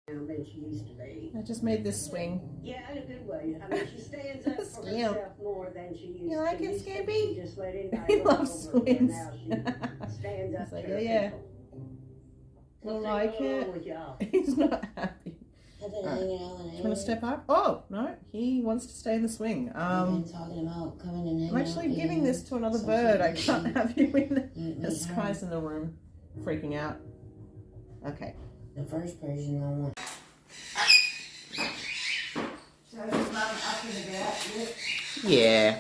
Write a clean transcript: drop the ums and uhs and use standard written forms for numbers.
than she used to be. I just made this swing. Yeah, in a good way. I mean, she stands up for herself more than she used to. You like it, Scampy? She just let anybody He walk loves over her, and swings. now she stands up He's like, to her yeah. people. Don't What's like going on it. with y'all? He's not happy. I've been hanging out with Do you want to step up? Oh, no. He wants to stay in the swing. We've been talking about coming and hanging I'm actually out giving here. this to another Some bird. I people can't have you in you the meet Sky's her. in the room, freaking out. Okay. The first person I want. Yeah.